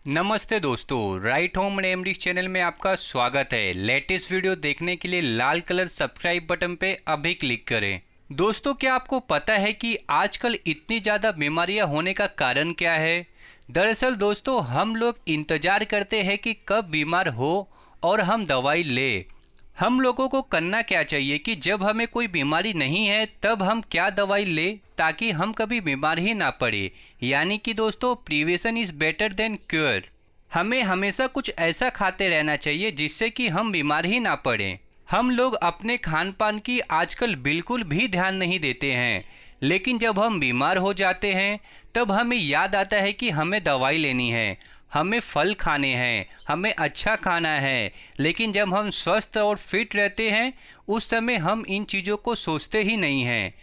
नमस्ते दोस्तों, right home remedies channel में आपका स्वागत है। लेटेस्ट वीडियो देखने के लिए लाल कलर सब्सक्राइब बटन पे अभी क्लिक करें। दोस्तों, क्या आपको पता है कि आजकल इतनी ज़्यादा बीमारियां होने का कारण क्या है? दरअसल दोस्तों, हम लोग इंतज़ार करते हैं कि कब बीमार हो और हम दवाई ले। हम लोगों को करना क्या चाहिए कि जब हमें कोई बीमारी नहीं है तब हम क्या दवाई ले ताकि हम कभी बीमार ही ना पड़े। यानी कि दोस्तों, prevention is better than cure. हमें हमेशा कुछ ऐसा खाते रहना चाहिए जिससे कि हम बीमार ही ना पड़ें। हम लोग अपने खान पान की आजकल बिल्कुल भी ध्यान नहीं देते हैं, लेकिन जब हम बीमार हो जाते हैं तब हमें याद आता है कि हमें दवाई लेनी है, हमें फल खाने हैं, हमें अच्छा खाना है। लेकिन जब हम स्वस्थ और फिट रहते हैं उस समय हम इन चीज़ों को सोचते ही नहीं हैं।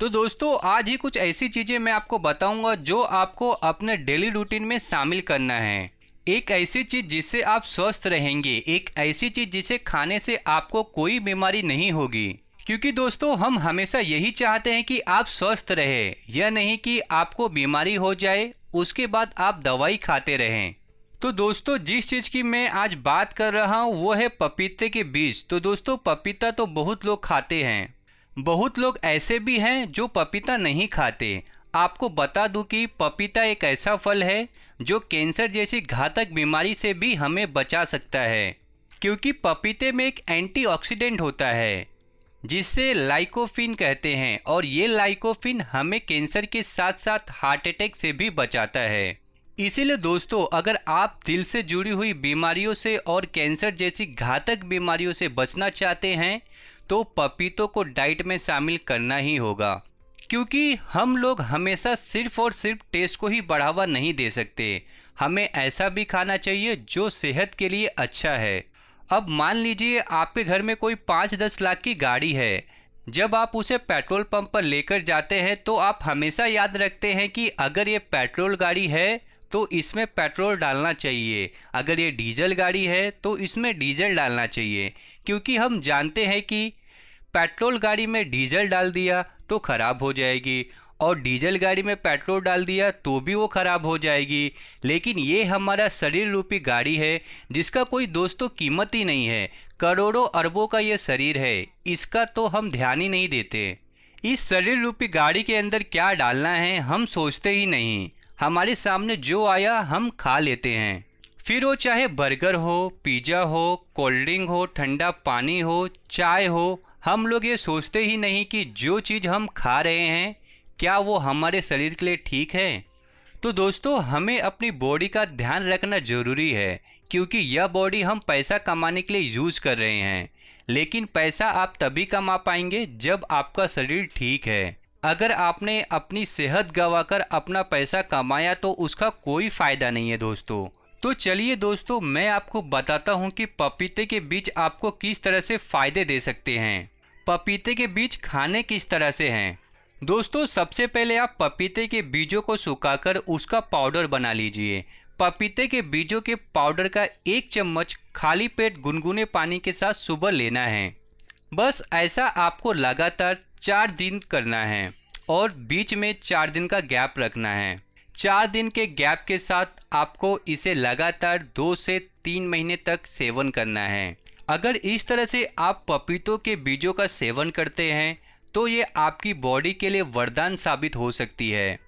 तो दोस्तों, आज ही कुछ ऐसी चीज़ें मैं आपको बताऊंगा जो आपको अपने डेली रूटीन में शामिल करना है। एक ऐसी चीज़ जिससे आप स्वस्थ रहेंगे, एक ऐसी चीज़ जिसे खाने से आपको कोई बीमारी नहीं होगी। क्योंकि दोस्तों, हम हमेशा यही चाहते हैं कि आप स्वस्थ रहें, यह नहीं कि आपको बीमारी हो जाए उसके बाद आप दवाई खाते रहें। तो दोस्तों, जिस चीज़ की मैं आज बात कर रहा हूँ वो है पपीते के बीज। तो दोस्तों, पपीता तो बहुत लोग खाते हैं, बहुत लोग ऐसे भी हैं जो पपीता नहीं खाते। आपको बता दूं कि पपीता एक ऐसा फल है जो कैंसर जैसी घातक बीमारी से भी हमें बचा सकता है, क्योंकि पपीते में एक एंटीऑक्सीडेंट होता है जिसे लाइकोपिन कहते हैं, और ये लाइकोपिन हमें कैंसर के साथ साथ हार्ट अटैक से भी बचाता है। इसीलिए दोस्तों, अगर आप दिल से जुड़ी हुई बीमारियों से और कैंसर जैसी घातक बीमारियों से बचना चाहते हैं तो पपीतों को डाइट में शामिल करना ही होगा। क्योंकि हम लोग हमेशा सिर्फ और सिर्फ टेस्ट को ही बढ़ावा नहीं दे सकते, हमें ऐसा भी खाना चाहिए जो सेहत के लिए अच्छा है। अब मान लीजिए आपके घर में कोई 5-10 लाख की गाड़ी है। जब आप उसे पेट्रोल पंप पर लेकर जाते हैं तो आप हमेशा याद रखते हैं कि अगर ये पेट्रोल गाड़ी है तो इसमें पेट्रोल डालना चाहिए, अगर ये डीजल गाड़ी है तो इसमें डीजल डालना चाहिए। क्योंकि हम जानते हैं कि पेट्रोल गाड़ी में डीजल डाल दिया तो ख़राब हो जाएगी, और डीजल गाड़ी में पेट्रोल डाल दिया तो भी वो ख़राब हो जाएगी। लेकिन ये हमारा शरीर रूपी गाड़ी है जिसका कोई दोस्तों कीमत ही नहीं है। करोड़ों अरबों का ये शरीर है, इसका तो हम ध्यान ही नहीं देते। इस शरीर रूपी गाड़ी के अंदर क्या डालना है हम सोचते ही नहीं, हमारे सामने जो आया हम खा लेते हैं। फिर वो चाहे बर्गर हो, पिज़्ज़ा हो, कोल्ड ड्रिंक हो, ठंडा पानी हो, चाय हो, हम लोग ये सोचते ही नहीं कि जो चीज़ हम खा रहे हैं क्या वो हमारे शरीर के लिए ठीक है। तो दोस्तों, हमें अपनी बॉडी का ध्यान रखना ज़रूरी है, क्योंकि यह बॉडी हम पैसा कमाने के लिए यूज़ कर रहे हैं। लेकिन पैसा आप तभी कमा पाएंगे जब आपका शरीर ठीक है। अगर आपने अपनी सेहत गंवाकर अपना पैसा कमाया तो उसका कोई फ़ायदा नहीं है दोस्तों। तो चलिए दोस्तों, मैं आपको बताता हूँ कि पपीते के बीज आपको किस तरह से फ़ायदे दे सकते हैं। पपीते के बीज खाने किस तरह से हैं? दोस्तों, सबसे पहले आप पपीते के बीजों को सुखाकर उसका पाउडर बना लीजिए। पपीते के बीजों के पाउडर का 1 चम्मच खाली पेट गुनगुने पानी के साथ सुबह लेना है। बस ऐसा आपको लगातार 4 दिन करना है और बीच में 4 दिन का गैप रखना है। 4 दिन के गैप के साथ आपको इसे लगातार 2 से 3 महीने तक सेवन करना है। अगर इस तरह से आप पपीतों के बीजों का सेवन करते हैं तो ये आपकी बॉडी के लिए वरदान साबित हो सकती है,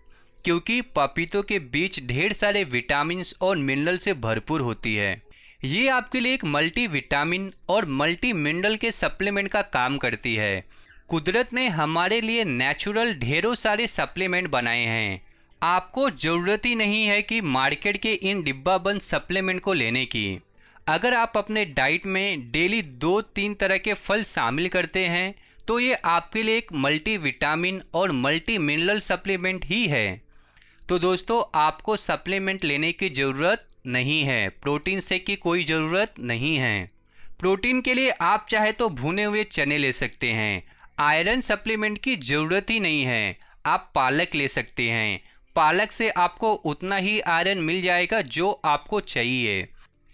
क्योंकि पपीतों के बीज ढेर सारे विटामिन्स और मिनरल से भरपूर होती है। ये आपके लिए एक मल्टी विटामिन और मल्टी मिनरल के सप्लीमेंट का काम करती है। कुदरत ने हमारे लिए नेचुरल ढेरों सारे सप्लीमेंट बनाए हैं। आपको ज़रूरत ही नहीं है कि मार्केट के इन डिब्बाबंद सप्लीमेंट को लेने की। अगर आप अपने डाइट में डेली 2-3 तरह के फल शामिल करते हैं तो ये आपके लिए एक मल्टी विटामिन और मल्टी मिनरल सप्लीमेंट ही है। तो दोस्तों, आपको सप्लीमेंट लेने की ज़रूरत नहीं है, प्रोटीन शेक की कोई ज़रूरत नहीं है। प्रोटीन के लिए आप चाहे तो भुने हुए चने ले सकते हैं। आयरन सप्लीमेंट की ज़रूरत ही नहीं है, आप पालक ले सकते हैं। पालक से आपको उतना ही आयरन मिल जाएगा जो आपको चाहिए।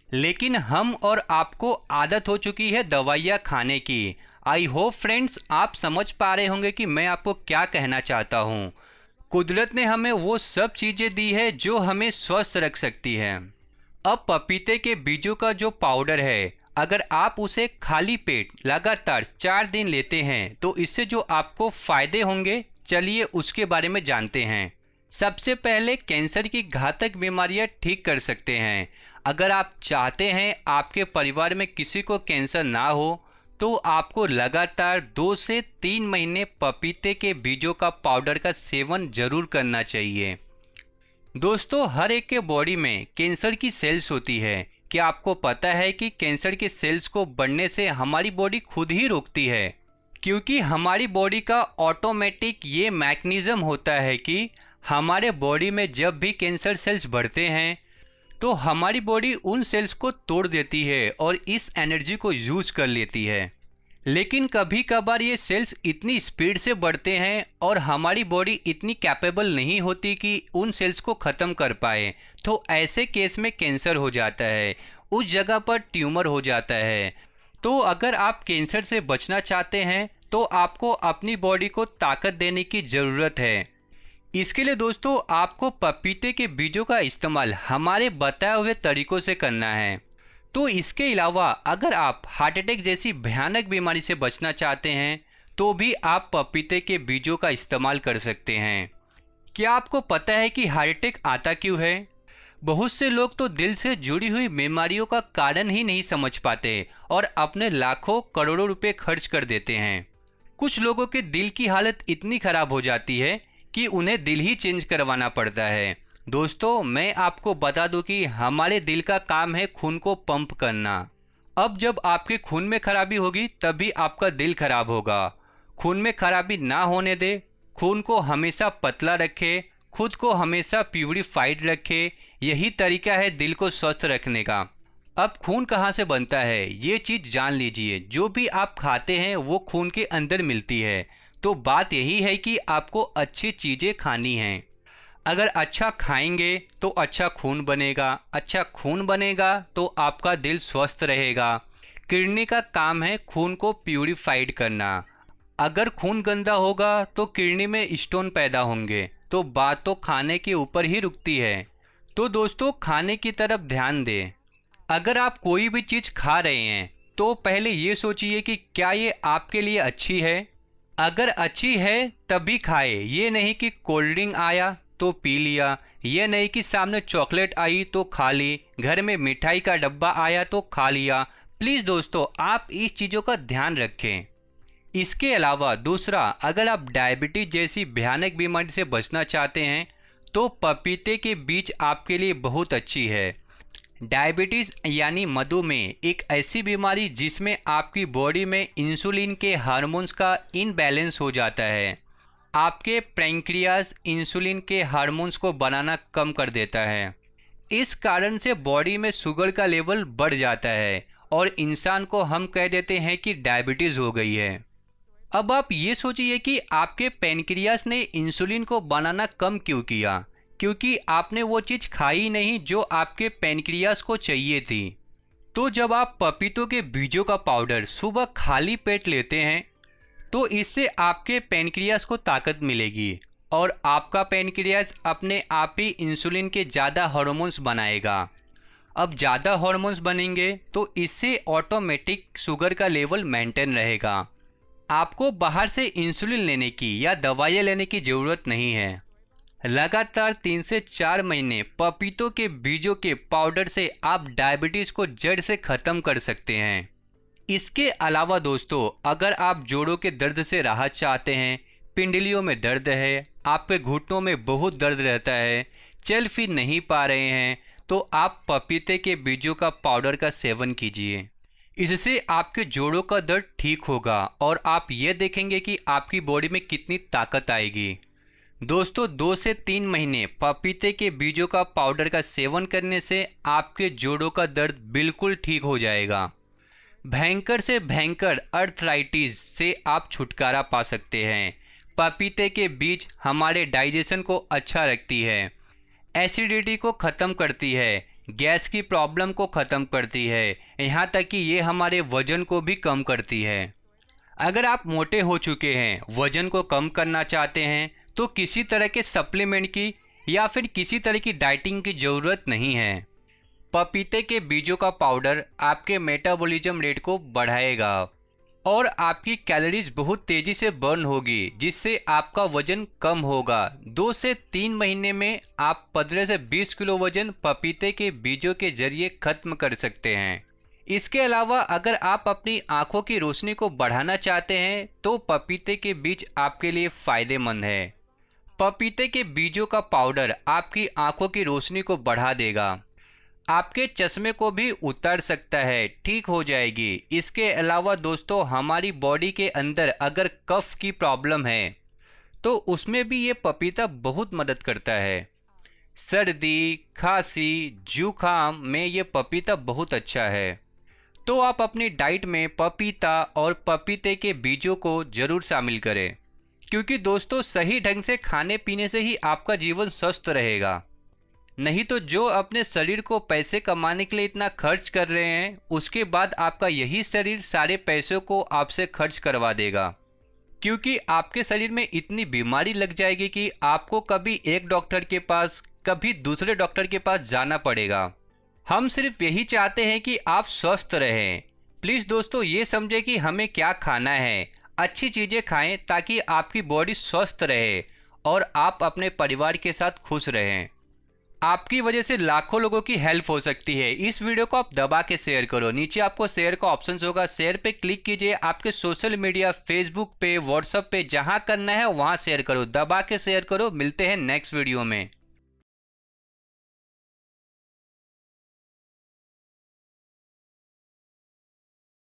लेकिन हम और आपको आदत हो चुकी है दवाइयाँ खाने की। आई होप फ्रेंड्स आप समझ पा रहे होंगे कि मैं आपको क्या कहना चाहता हूँ। कुदरत ने हमें वो सब चीज़ें दी है जो हमें स्वस्थ रख सकती है। अब पपीते के बीजों का जो पाउडर है, अगर आप उसे खाली पेट लगातार 4 दिन लेते हैं तो इससे जो आपको फायदे होंगे, चलिए उसके बारे में जानते हैं। सबसे पहले कैंसर की घातक बीमारियां ठीक कर सकते हैं। अगर आप चाहते हैं आपके परिवार में किसी को कैंसर ना हो, तो आपको लगातार 2 से 3 महीने पपीते के बीजों का पाउडर का सेवन जरूर करना चाहिए। दोस्तों, हर एक के बॉडी में कैंसर की सेल्स होती है। क्या आपको पता है कि कैंसर के सेल्स को बढ़ने से हमारी बॉडी खुद ही रोकती है? क्योंकि हमारी बॉडी का ऑटोमेटिक ये मैकेनिज्म होता है कि हमारे बॉडी में जब भी कैंसर सेल्स बढ़ते हैं तो हमारी बॉडी उन सेल्स को तोड़ देती है और इस एनर्जी को यूज कर लेती है। लेकिन कभी कभार ये सेल्स इतनी स्पीड से बढ़ते हैं और हमारी बॉडी इतनी कैपेबल नहीं होती कि उन सेल्स को ख़त्म कर पाए, तो ऐसे केस में कैंसर हो जाता है, उस जगह पर ट्यूमर हो जाता है। तो अगर आप कैंसर से बचना चाहते हैं तो आपको अपनी बॉडी को ताकत देने की ज़रूरत है। इसके लिए दोस्तों आपको पपीते के बीजों का इस्तेमाल हमारे बताए हुए तरीकों से करना है। तो इसके अलावा अगर आप हार्ट अटैक जैसी भयानक बीमारी से बचना चाहते हैं तो भी आप पपीते के बीजों का इस्तेमाल कर सकते हैं। क्या आपको पता है कि हार्ट अटैक आता क्यों है? बहुत से लोग तो दिल से जुड़ी हुई बीमारियों का कारण ही नहीं समझ पाते और अपने लाखों करोड़ों रुपए खर्च कर देते हैं। कुछ लोगों के दिल की हालत इतनी खराब हो जाती है कि उन्हें दिल ही चेंज करवाना पड़ता है। दोस्तों, मैं आपको बता दूं कि हमारे दिल का काम है खून को पंप करना। अब जब आपके खून में खराबी होगी तभी आपका दिल खराब होगा। खून में खराबी ना होने दे, खून को हमेशा पतला रखे, खुद को हमेशा प्यूरिफाइड रखे, यही तरीका है दिल को स्वस्थ रखने का। अब खून कहाँ से बनता है ये चीज़ जान लीजिए। जो भी आप खाते हैं वो खून के अंदर मिलती है। तो बात यही है कि आपको अच्छी चीज़ें खानी हैं। अगर अच्छा खाएंगे तो अच्छा खून बनेगा, अच्छा खून बनेगा तो आपका दिल स्वस्थ रहेगा। किडनी का काम है खून को प्यूरिफाइड करना। अगर खून गंदा होगा तो किडनी में स्टोन पैदा होंगे। तो बात तो खाने के ऊपर ही रुकती है। तो दोस्तों, खाने की तरफ ध्यान दें। अगर आप कोई भी चीज़ खा रहे हैं तो पहले ये सोचिए कि क्या ये आपके लिए अच्छी है। अगर अच्छी है तभी खाए, ये नहीं कि कोल्ड ड्रिंक आया तो पी लिया, ये नहीं कि सामने चॉकलेट आई तो खा ली, घर में मिठाई का डब्बा आया तो खा लिया। प्लीज़ दोस्तों, आप इस चीज़ों का ध्यान रखें। इसके अलावा दूसरा, अगर आप डायबिटीज जैसी भयानक बीमारी से बचना चाहते हैं तो पपीते के बीज आपके लिए बहुत अच्छी है। डायबिटीज़ यानी मधुमेह एक ऐसी बीमारी जिसमें आपकी बॉडी में इंसुलिन के हार्मोन्स का इनबैलेंस हो जाता है। आपके पैंक्रियाज इंसुलिन के हार्मोन्स को बनाना कम कर देता है। इस कारण से बॉडी में शुगर का लेवल बढ़ जाता है और इंसान को हम कह देते हैं कि डायबिटीज़ हो गई है। अब आप ये सोचिए कि आपके पैंक्रियाज ने इंसुलिन को बनाना कम क्यों किया? क्योंकि आपने वो चीज़ खाई नहीं जो आपके पैंक्रियाज को चाहिए थी। तो जब आप पपीतों के बीजों का पाउडर सुबह खाली पेट लेते हैं तो इससे आपके पैंक्रियाज को ताकत मिलेगी और आपका पैंक्रियाज अपने आप ही इंसुलिन के ज़्यादा हार्मोन्स बनाएगा। अब ज़्यादा हार्मोन्स बनेंगे तो इससे ऑटोमेटिक शुगर का लेवल मेंटेन रहेगा। आपको बाहर से इंसुलिन लेने की या दवाइयाँ लेने की ज़रूरत नहीं है। लगातार 3 से 4 महीने पपीतों के बीजों के पाउडर से आप डायबिटीज़ को जड़ से ख़त्म कर सकते हैं। इसके अलावा दोस्तों, अगर आप जोड़ों के दर्द से राहत चाहते हैं, पिंडलियों में दर्द है, आपके घुटनों में बहुत दर्द रहता है, चल फिर नहीं पा रहे हैं, तो आप पपीते के बीजों का पाउडर का सेवन कीजिए। इससे आपके जोड़ों का दर्द ठीक होगा और आप ये देखेंगे कि आपकी बॉडी में कितनी ताकत आएगी। दोस्तों, 2 से 3 महीने पपीते के बीजों का पाउडर का सेवन करने से आपके जोड़ों का दर्द बिल्कुल ठीक हो जाएगा। भयंकर से भयंकर अर्थराइटिस से आप छुटकारा पा सकते हैं। पपीते के बीज हमारे डाइजेशन को अच्छा रखती है, एसिडिटी को ख़त्म करती है, गैस की प्रॉब्लम को ख़त्म करती है, यहाँ तक कि ये हमारे वज़न को भी कम करती है। अगर आप मोटे हो चुके हैं, वज़न को कम करना चाहते हैं तो किसी तरह के सप्लीमेंट की या फिर किसी तरह की डाइटिंग की ज़रूरत नहीं है। पपीते के बीजों का पाउडर आपके मेटाबॉलिज्म रेट को बढ़ाएगा और आपकी कैलोरीज बहुत तेजी से बर्न होगी, जिससे आपका वजन कम होगा। 2 से 3 महीने में आप 15 से 20 किलो वजन पपीते के बीजों के जरिए खत्म कर सकते हैं। इसके अलावा अगर आप अपनी आंखों की रोशनी को बढ़ाना चाहते हैं तो पपीते के बीज आपके लिए फायदेमंद है। पपीते के बीजों का पाउडर आपकी आंखों की रोशनी को बढ़ा देगा, आपके चश्मे को भी उतार सकता है, ठीक हो जाएगी। इसके अलावा दोस्तों, हमारी बॉडी के अंदर अगर कफ की प्रॉब्लम है तो उसमें भी ये पपीता बहुत मदद करता है। सर्दी, खांसी, जुकाम में ये पपीता बहुत अच्छा है। तो आप अपनी डाइट में पपीता और पपीते के बीजों को जरूर शामिल करें, क्योंकि दोस्तों सही ढंग से खाने पीने से ही आपका जीवन स्वस्थ रहेगा। नहीं तो जो अपने शरीर को पैसे कमाने के लिए इतना खर्च कर रहे हैं, उसके बाद आपका यही शरीर सारे पैसों को आपसे खर्च करवा देगा, क्योंकि आपके शरीर में इतनी बीमारी लग जाएगी कि आपको कभी एक डॉक्टर के पास कभी दूसरे डॉक्टर के पास जाना पड़ेगा। हम सिर्फ यही चाहते हैं कि आप स्वस्थ रहें। प्लीज़ दोस्तों ये समझें कि हमें क्या खाना है, अच्छी चीज़ें खाएं ताकि आपकी बॉडी स्वस्थ रहे और आप अपने परिवार के साथ खुश रहें। आपकी वजह से लाखों लोगों की हेल्प हो सकती है। इस वीडियो को आप दबा के शेयर करो, नीचे आपको शेयर का ऑप्शन होगा, शेयर पे क्लिक कीजिए। आपके सोशल मीडिया फेसबुक पे, व्हाट्सएप पे जहां करना है वहां शेयर करो, दबा के शेयर करो। मिलते हैं नेक्स्ट वीडियो में।